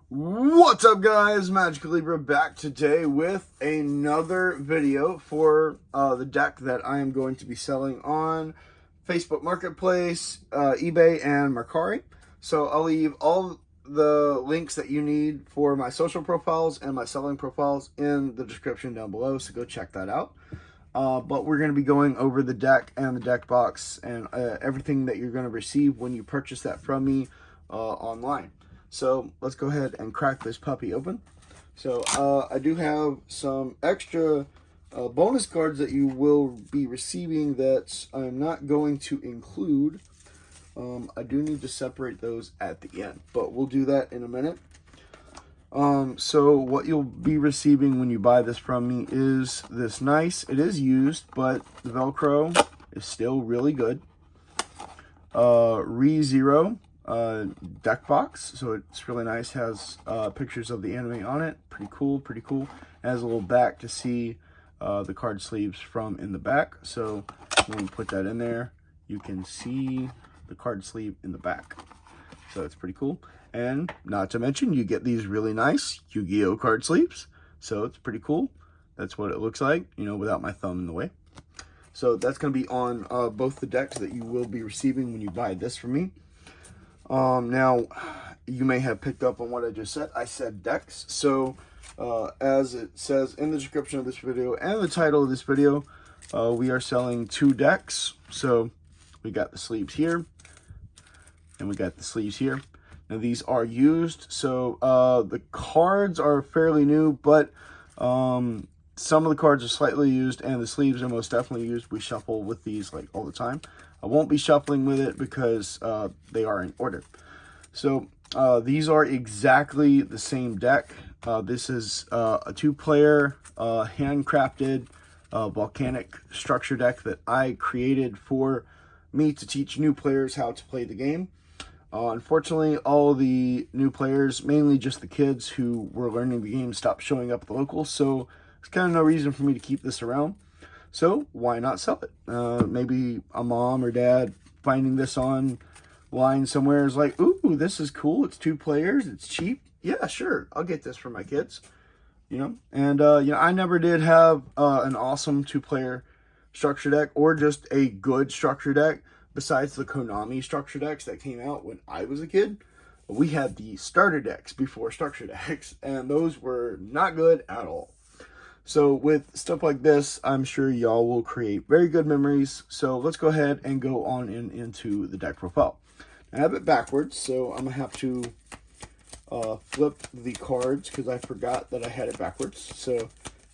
What's up, guys? Magical Libra back today with another video for the deck that I am going to be selling on Facebook Marketplace, eBay, and Mercari. So I'll leave all the links that you need for my social profiles and my selling profiles in the description down below, so go check that out. But we're going to be going over the deck and the deck box and everything that you're going to receive when you purchase that from me online. So let's go ahead and crack this puppy open. So I do have some extra bonus cards that you will be receiving that I'm not going to include. I do need to separate those at the end, but we'll do that in a minute. So what you'll be receiving when you buy this from me is this nice, it is used, but the Velcro is still really good. ReZero deck box, so it's really nice. Has pictures of the anime on it. Pretty cool. It has a little back to see the card sleeves from in the back, so when you put that in there you can see the card sleeve in the back, so it's pretty cool. And not to mention, you get these really nice Yu-Gi-Oh card sleeves, so it's pretty cool. That's what it looks like, you know, without my thumb in the way. So that's going to be on both the decks that you will be receiving when you buy this from me. Now, you may have picked up on what I just said. I said decks. So, as it says in the description of this video and the title of this video, we are selling 2 decks. So, we got the sleeves here, and we got the sleeves here. Now, these are used. So, the cards are fairly new, but some of the cards are slightly used, and the sleeves are most definitely used. We shuffle with these like all the time. I won't be shuffling with it because they are in order. So these are exactly the same deck. This is a 2-player handcrafted volcanic structure deck that I created for me to teach new players how to play the game. Unfortunately, all the new players, mainly just the kids who were learning the game, stopped showing up at the locals, so there's kind of no reason for me to keep this around. So why not sell it? Maybe a mom or dad finding this online somewhere is like, ooh, this is cool. It's 2 players. It's cheap. Yeah, sure. I'll get this for my kids. You know, and you know, I never did have an awesome 2-player structure deck or just a good structure deck besides the Konami structure decks that came out when I was a kid. We had the starter decks before structure decks, and those were not good at all. So with stuff like this, I'm sure y'all will create very good memories. So let's go ahead and go on into the deck profile. I have it backwards, so I'm going to have to flip the cards because I forgot that I had it backwards. So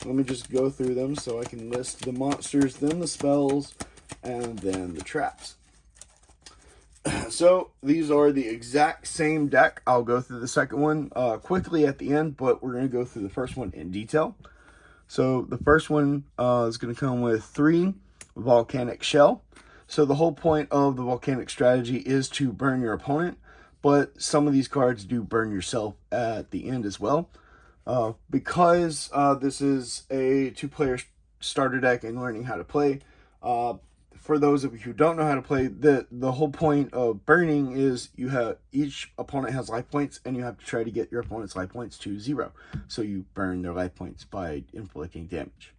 let me just go through them so I can list the monsters, then the spells, and then the traps. So these are the exact same deck. I'll go through the second one quickly at the end, but we're going to go through the first one in detail. So the first one is going to come with 3 volcanic shell. So the whole point of the volcanic strategy is to burn your opponent, but some of these cards do burn yourself at the end as well. Because this is a 2-player starter deck and learning how to play, for those of you who don't know how to play, the whole point of burning is each opponent has life points, and you have to try to get your opponent's life points to 0. So you burn their life points by inflicting damage.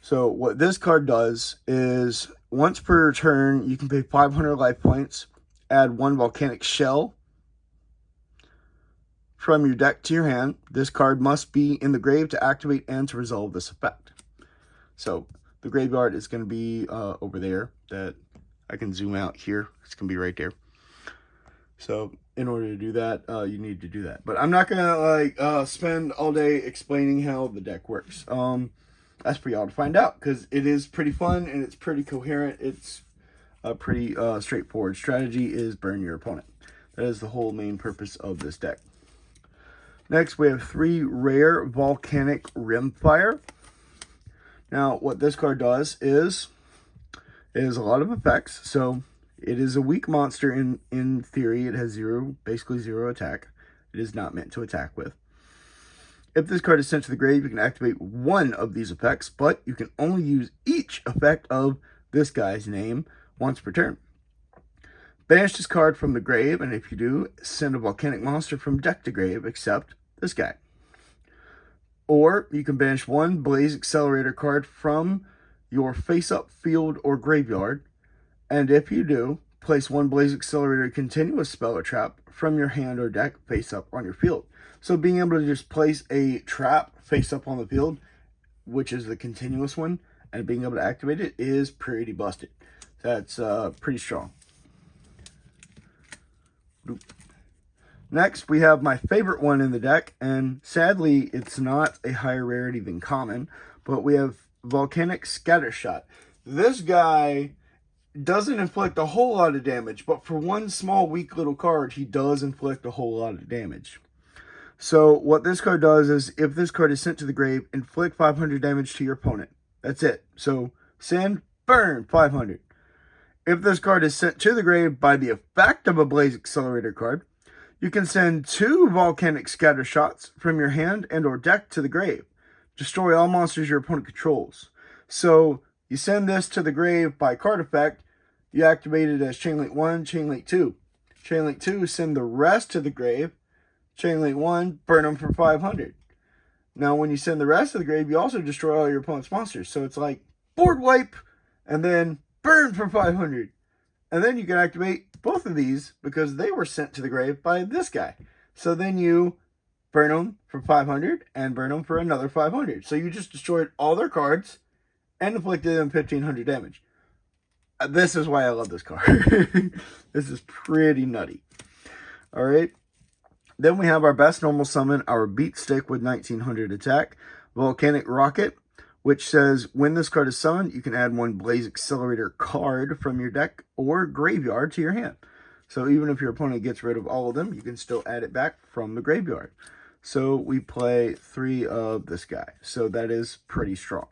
So what this card does is once per turn, you can pay 500 life points, add 1 volcanic shell from your deck to your hand. This card must be in the grave to activate and to resolve this effect. So the graveyard is going to be over there. That I can zoom out here. It's going to be right there. So in order to do that, you need to do that. But I'm not going to spend all day explaining how the deck works. That's for y'all to find out because it is pretty fun and it's pretty coherent. It's a pretty straightforward strategy is burn your opponent. That is the whole main purpose of this deck. Next, we have 3 rare volcanic rimfire. Now, what this card does is a lot of effects. So, it is a weak monster in theory. It has basically 0 attack. It is not meant to attack with. If this card is sent to the grave, you can activate 1 of these effects, but you can only use each effect of this guy's name once per turn. Banish this card from the grave, and if you do, send a volcanic monster from deck to grave, except this guy. Or you can banish one Blaze Accelerator card from your face-up field or graveyard, and if you do, place one Blaze Accelerator continuous spell or trap from your hand or deck face-up on your field. So being able to just place a trap face-up on the field, which is the continuous one, and being able to activate it is pretty busted. That's pretty strong. Next, we have my favorite one in the deck, and sadly, it's not a higher rarity than common, but we have Volcanic Scattershot. This guy doesn't inflict a whole lot of damage, but for one small, weak little card, he does inflict a whole lot of damage. So what this card does is, if this card is sent to the grave, inflict 500 damage to your opponent. That's it. So, send, burn, 500. If this card is sent to the grave by the effect of a Blaze Accelerator card, you can send 2 Volcanic Scatter Shots from your hand and or deck to the grave. Destroy all monsters your opponent controls. So, you send this to the grave by card effect, you activate it as Chain Link 1, Chain Link 2. Chain Link 2, send the rest to the grave. Chain Link 1, burn them for 500. Now, when you send the rest to the grave, you also destroy all your opponent's monsters. So, it's like board wipe, and then burn for 500. And then you can activate both of these because they were sent to the grave by this guy. So then you burn them for 500 and burn them for another 500. So you just destroyed all their cards and inflicted them 1500 damage. This is why I love this card. This is pretty nutty. Alright. Then we have our best normal summon, our Beat Stick with 1900 attack, Volcanic Rocket, which says, when this card is summoned, you can add one Blaze Accelerator card from your deck or graveyard to your hand. So even if your opponent gets rid of all of them, you can still add it back from the graveyard. So we play 3 of this guy. So that is pretty strong.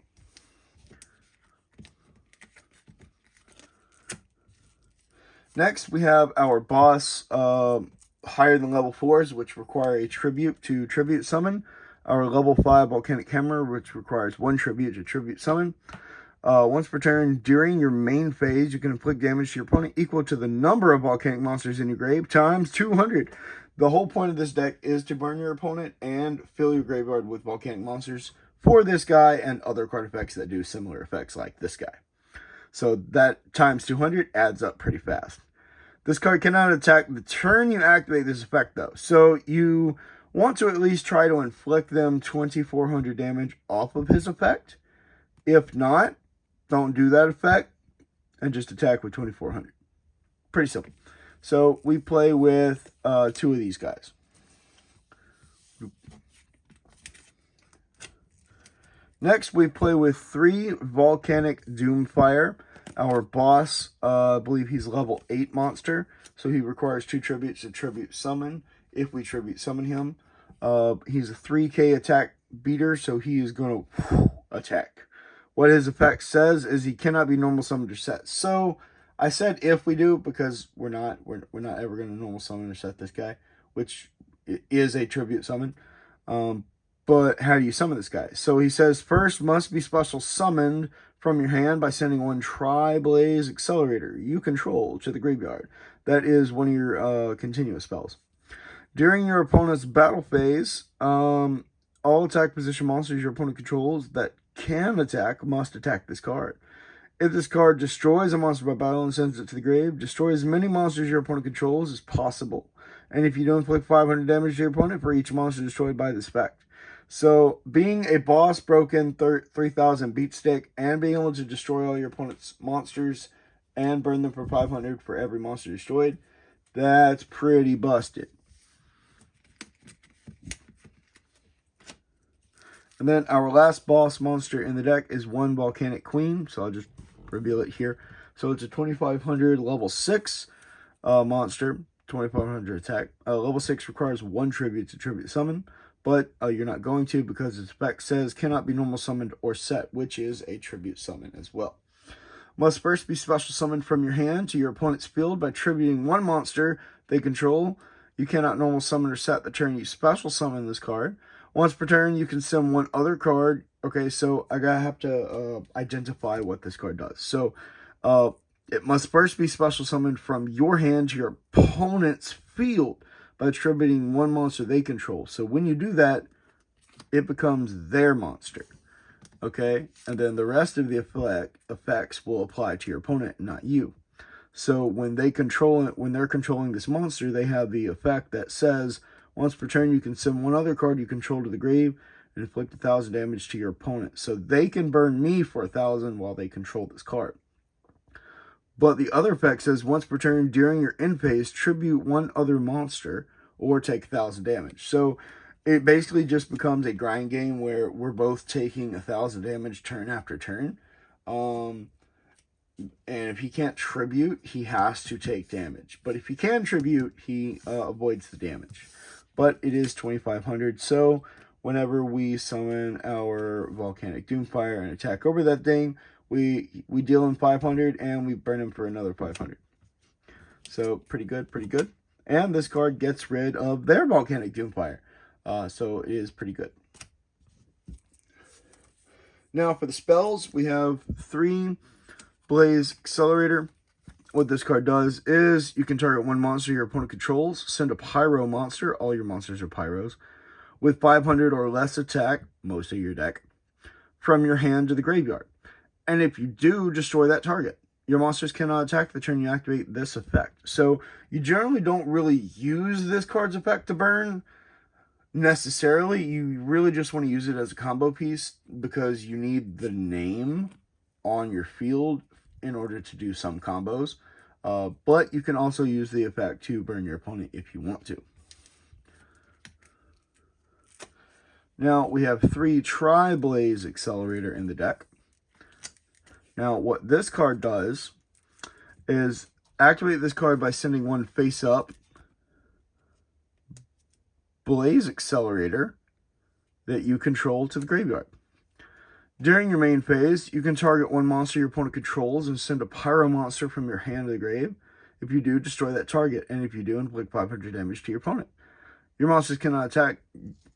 Next, we have our boss higher than level 4s, which require a tribute to tribute summon. Our level 5 Volcanic Hammer, which requires 1 tribute to tribute summon. Once per turn, during your main phase, you can inflict damage to your opponent equal to the number of volcanic monsters in your grave times 200. The whole point of this deck is to burn your opponent and fill your graveyard with volcanic monsters for this guy and other card effects that do similar effects like this guy. So that times 200 adds up pretty fast. This card cannot attack the turn you activate this effect, though. So you want to at least try to inflict them 2400 damage off of his effect. If not, don't do that effect and just attack with 2400. Pretty simple. So we play with 2 of these guys. Next, we play with 3 Volcanic Doomfire. Our boss, I believe he's level 8 monster, so he requires 2 tributes to tribute summon. If we tribute summon him, he's a 3k attack beater, so he is going to attack. What his effect says is he cannot be normal summoned or set. So I said if we do, because we're not ever going to normal summon or set this guy, which is a tribute summon. But how do you summon this guy? So he says first must be special summoned from your hand by sending 1 Tri-Blaze Accelerator you control to the graveyard. That is one of your continuous spells. During your opponent's battle phase, all attack position monsters your opponent controls that can attack must attack this card. If this card destroys a monster by battle and sends it to the grave, destroy as many monsters your opponent controls as possible. And if you don't inflict 500 damage to your opponent for each monster destroyed by this effect. So, being a boss broken 3000 beat stick and being able to destroy all your opponent's monsters and burn them for 500 for every monster destroyed, that's pretty busted. And then our last boss monster in the deck is 1 Volcanic Queen. So I'll just reveal it here. So it's a 2500 level 6 monster, 2500 attack. Level 6 requires 1 tribute to tribute summon. But you're not going to because its spec says cannot be normal summoned or set, which is a tribute summon as well. Must first be special summoned from your hand to your opponent's field by tributing 1 monster they control. You cannot normal summon or set the turn you special summon this card. Once per turn, you can send 1 other card. Okay, so I have to identify what this card does. So, It must first be special summoned from your hand to your opponent's field by attributing one monster they control. So when you do that, it becomes their monster. Okay? And then the rest of the effects will apply to your opponent, not you. So when they're controlling this monster, they have the effect that says, once per turn, you can send one other card you control to the grave and inflict 1,000 damage to your opponent. So they can burn me for 1,000 while they control this card. But the other effect says, once per turn during your end phase, tribute one other monster or take 1,000 damage. So it basically just becomes a grind game where we're both taking 1,000 damage turn after turn. And if he can't tribute, he has to take damage. But if he can tribute, he avoids the damage. But it is 2,500, so whenever we summon our Volcanic Doomfire and attack over that thing, we deal him 500 and we burn him for another 500. So pretty good, pretty good. And this card gets rid of their Volcanic Doomfire. So it is pretty good. Now for the spells, we have 3 Blaze Accelerator. What this card does is you can target one monster your opponent controls, send a Pyro monster, all your monsters are Pyros, with 500 or less attack, most of your deck, from your hand to the graveyard. And if you do, destroy that target. Your monsters cannot attack the turn you activate this effect. So you generally don't really use this card's effect to burn necessarily. You really just want to use it as a combo piece because you need the name on your field in order to do some combos. But you can also use the effect to burn your opponent if you want to. Now we have 3 Tri-Blaze Accelerator in the deck. Now what this card does is activate this card by sending one face-up Blaze Accelerator that you control to the graveyard. During your main phase, you can target one monster your opponent controls and send a Pyro monster from your hand to the grave. If you do, destroy that target, and if you do, inflict 500 damage to your opponent. Your monsters cannot attack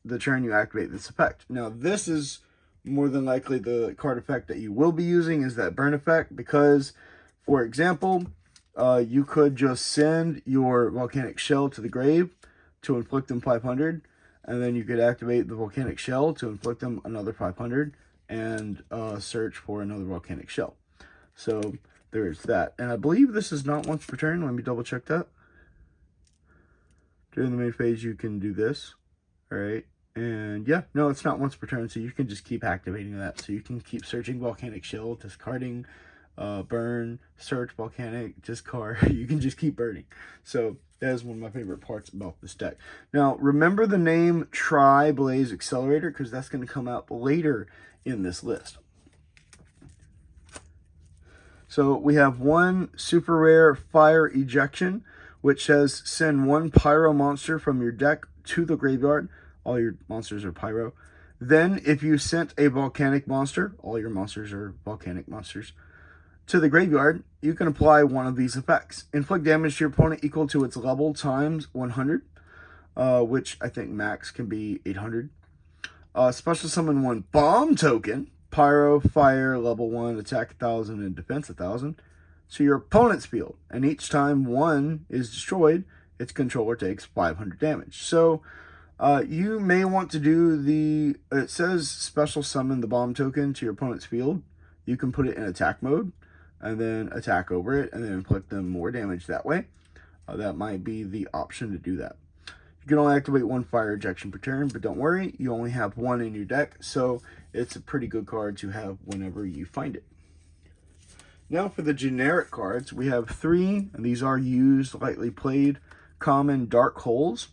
the turn you activate this effect. Now, this is more than likely the card effect that you will be using is that burn effect because, for example, you could just send your Volcanic Shell to the grave to inflict them 500, and then you could activate the Volcanic Shell to inflict them another 500, and search for another Volcanic Shell. So there's that. And I believe this is not once per turn. Let me double check that. During the main phase, you can do this. All right. And yeah, no, it's not once per turn. So you can just keep activating that. So you can keep searching Volcanic Shell, discarding, burn, search Volcanic, discard. You can just keep burning. So that is one of my favorite parts about this deck. Now, remember the name Tri-Blaze Accelerator because that's going to come out later in this list. So we have one super rare Fire Ejection, which says send one Pyro monster from your deck to the graveyard. All your monsters are Pyro. Then if you sent a Volcanic monster, all your monsters are Volcanic monsters, to the graveyard, you can apply one of these effects. Inflict damage to your opponent equal to its level times 100, which I think max can be 800. Special summon one Bomb token, Pyro, Fire, level 1, attack 1,000 and defense 1,000, to your opponent's field. And each time one is destroyed, its controller takes 500 damage. So you may want to do it says special summon the Bomb token to your opponent's field. You can put it in attack mode and then attack over it and then inflict them more damage that way. That might be the option to do that. You can only activate one Fire Ejection per turn, but don't worry, you only have one in your deck, so it's a pretty good card to have whenever you find it. Now for the generic cards, we have 3, and these are used, lightly played, common Dark Holes.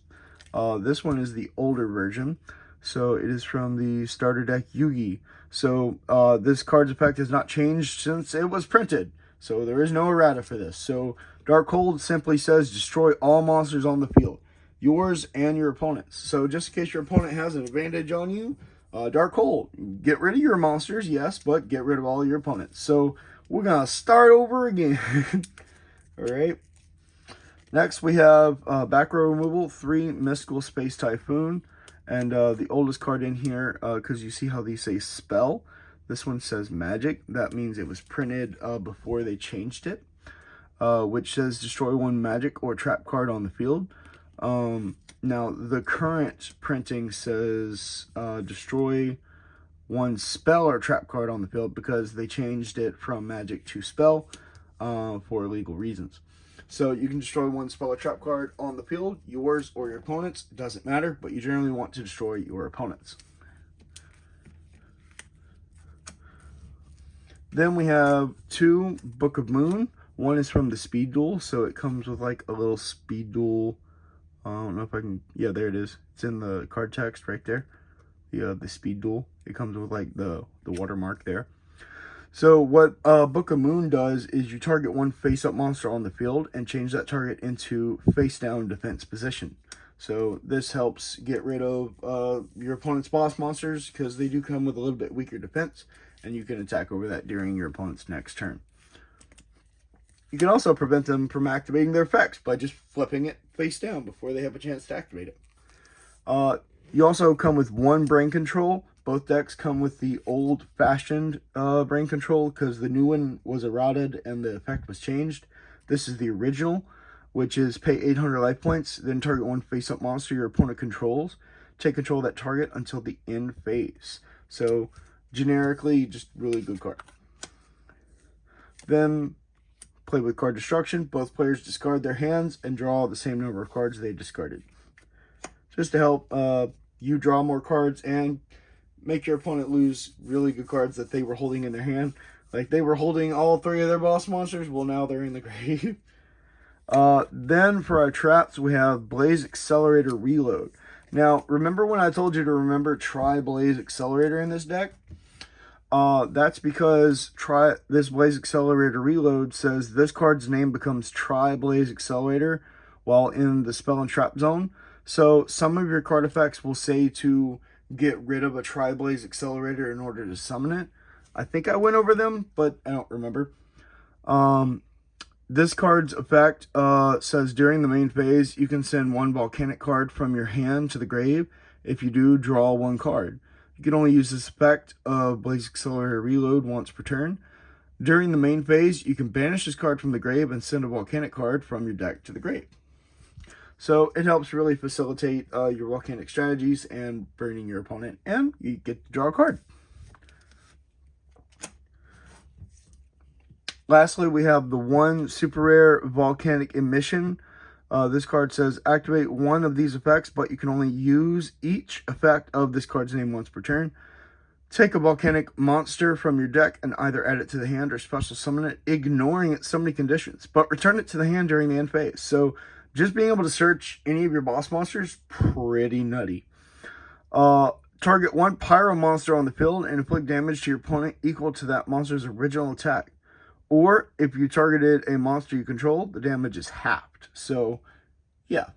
This one is the older version, so it is from the starter deck Yugi. So this card's effect has not changed since it was printed, so there is no errata for this. So Dark Hold simply says destroy all monsters on the field, yours and your opponent's. So just in case your opponent has an advantage on you, Dark Hold, get rid of your monsters, yes, but get rid of all your opponents. So we're going to start over again. All right. Next, we have back row removal, 3 Mystical Space Typhoon. And the oldest card in here, because you see how these say spell. This one says magic. That means it was printed before they changed it. which says destroy one magic or trap card on the field. Now, the current printing says destroy one spell or trap card on the field because they changed it from magic to spell for legal reasons. So you can destroy one spell or trap card on the field, yours or your opponent's, doesn't matter, but you generally want to destroy your opponent's. Then we have 2 Book of Moon. One is from the Speed Duel, so it comes with like a little Speed Duel. I don't know if I can, yeah, there it is. It's in the card text right there. The Speed Duel. It comes with like the watermark there. So what Book of Moon does is you target one face-up monster on the field and change that target into face-down defense position. So this helps get rid of your opponent's boss monsters because they do come with a little bit weaker defense, and you can attack over that during your opponent's next turn. You can also prevent them from activating their effects by just flipping it face down before they have a chance to activate it. You also come with 1 brain control. Both decks come with the old-fashioned brain control because the new one was eroded and the effect was changed. This is the original, which is pay 800 life points, then target one face-up monster your opponent controls. Take control of that target until the end phase. So, generically, just really good card. Then, play with card destruction. Both players discard their hands and draw the same number of cards they discarded. Just to help you draw more cards and make your opponent lose really good cards that they were holding in their hand. Like they were holding all 3 of their boss monsters. Well, now they're in the grave. Then for our traps, we have Blaze Accelerator Reload. Now, remember when I told you to remember try Blaze Accelerator in this deck? That's because this Blaze Accelerator Reload says this card's name becomes Try Blaze Accelerator while in the spell and trap zone. So some of your card effects will say to get rid of a Try Blaze Accelerator in order to summon it. I think I went over them, but I don't remember. This card's effect says during the main phase, you can send 1 Volcanic card from your hand to the grave. If you do, draw 1 card. You can only use this effect of Blaze Accelerator Reload once per turn. During the main phase, you can banish this card from the grave and send a Volcanic card from your deck to the grave. So it helps really facilitate your Volcanic strategies and burning your opponent, and you get to draw a card. Lastly, we have the 1 super rare Volcanic Emission. This card says activate 1 of these effects, but you can only use each effect of this card's name once per turn. Take a Volcanic monster from your deck and either add it to the hand or special summon it, ignoring its summoning conditions, but return it to the hand during the end phase. So just being able to search any of your boss monsters, pretty nutty. Target 1 Pyro monster on the field and inflict damage to your opponent equal to that monster's original attack. Or if you targeted a monster you control, the damage is halved. So, yeah,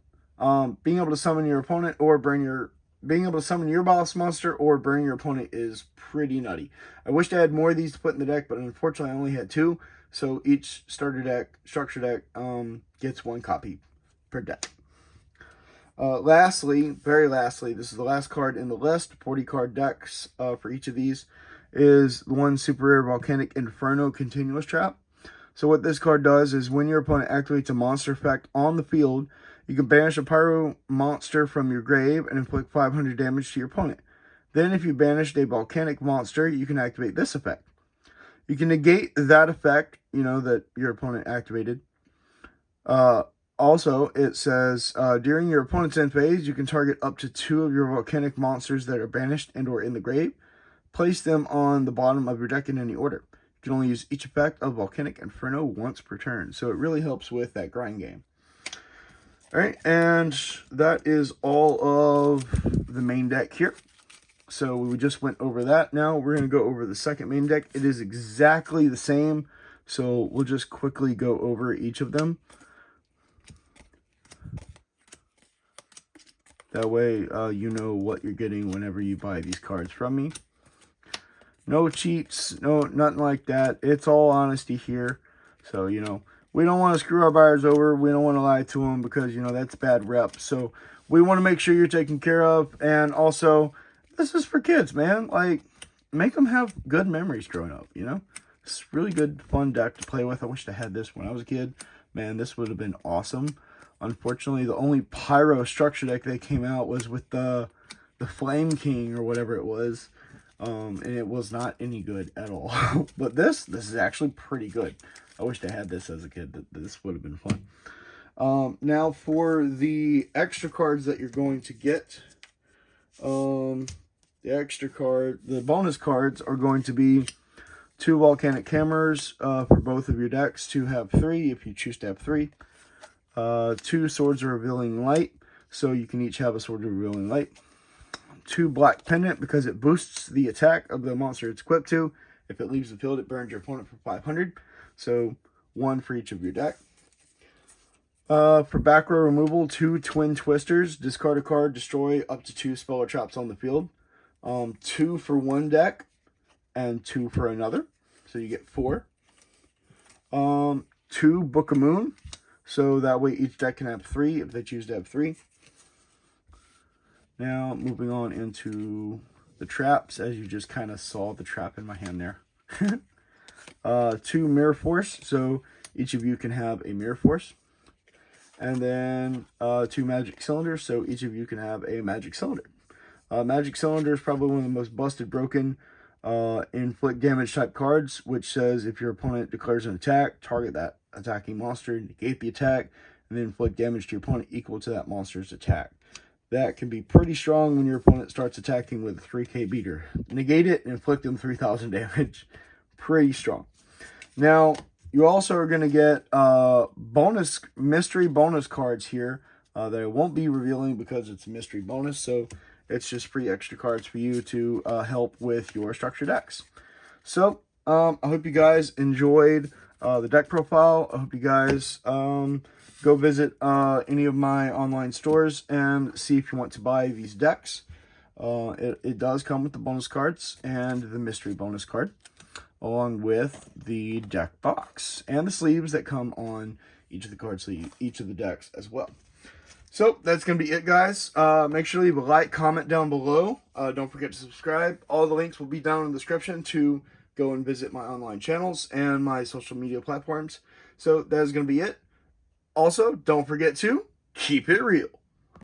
being able to summon your opponent or being able to summon your boss monster or burn your opponent is pretty nutty. I wished I had more of these to put in the deck, but unfortunately I only had 2. So each starter deck, structure deck, gets 1 copy per deck. Very lastly, this is the last card in the list. 40 card decks for each of these is the 1 super rare Volcanic Inferno Continuous Trap. So what this card does is when your opponent activates a monster effect on the field, you can banish a Pyro monster from your grave and inflict 500 damage to your opponent. Then if you banished a Volcanic monster, you can activate this effect. You can negate that effect, that your opponent activated. Also, it says, during your opponent's end phase, you can target up to 2 of your Volcanic monsters that are banished and or in the grave. Place them on the bottom of your deck in any order. You can only use each effect of Volcanic Inferno once per turn. So it really helps with that grind game. Alright, and that is all of the main deck here. So we just went over that. Now we're going to go over the second main deck. It is exactly the same. So we'll just quickly go over each of them. That way you know what you're getting whenever you buy these cards from me. No cheats, nothing like that. It's all honesty here. So, we don't want to screw our buyers over. We don't want to lie to them because, that's bad rep. So, we want to make sure you're taken care of. And also, this is for kids, man. Like, make them have good memories growing up, It's a really good, fun deck to play with. I wish I had this when I was a kid. man, this would have been awesome. Unfortunately, the only Pyro structure deck that came out was with the Flame King or whatever it was. And it was not any good at all. But this is actually pretty good. I wished I had this as a kid. This would have been fun. Now for the extra cards that you're going to get. The bonus cards are going to be 2 Volcanic Cameras for both of your decks. 2 have 3 if you choose to have 3. 2 Swords of Revealing Light, so you can each have a Sword of Revealing Light. 2 Black Pendant, because it boosts the attack of the monster it's equipped to. If it leaves the field, it burns your opponent for 500. So 1 for each of your deck. For back row removal, 2 Twin Twisters. Discard a card, destroy up to 2 spell or traps on the field. 2 for one deck, and 2 for another. So you get 4. 2 Book of Moon. So that way each deck can have 3 if they choose to have 3. Now moving on into the traps, as you just kind of saw the trap in my hand there. 2 Mirror Force. So each of you can have a Mirror Force. And then 2 Magic Cylinders. So each of you can have a Magic Cylinder. Magic Cylinder is probably one of the most busted, broken, inflict damage type cards, which says if your opponent declares an attack, target that attacking monster, negate the attack, and then inflict damage to your opponent equal to that monster's attack. That can be pretty strong when your opponent starts attacking with a 3k beater. Negate it and inflict them 3000 damage. Pretty strong. Now, you also are going to get mystery bonus cards here that I won't be revealing because it's a mystery bonus, so it's just free extra cards for you to help with your structure decks. So, I hope you guys enjoyed the deck profile. I hope you guys go visit any of my online stores and see if you want to buy these decks. It does come with the bonus cards and the mystery bonus card, along with the deck box and the sleeves that come on each of the card sleeve, each of the decks as well. So that's going to be it, guys. Make sure to leave a like, comment down below. Don't forget to subscribe. All the links will be down in the description to go and visit my online channels and my social media platforms. So that is going to be it. Also, don't forget to keep it real.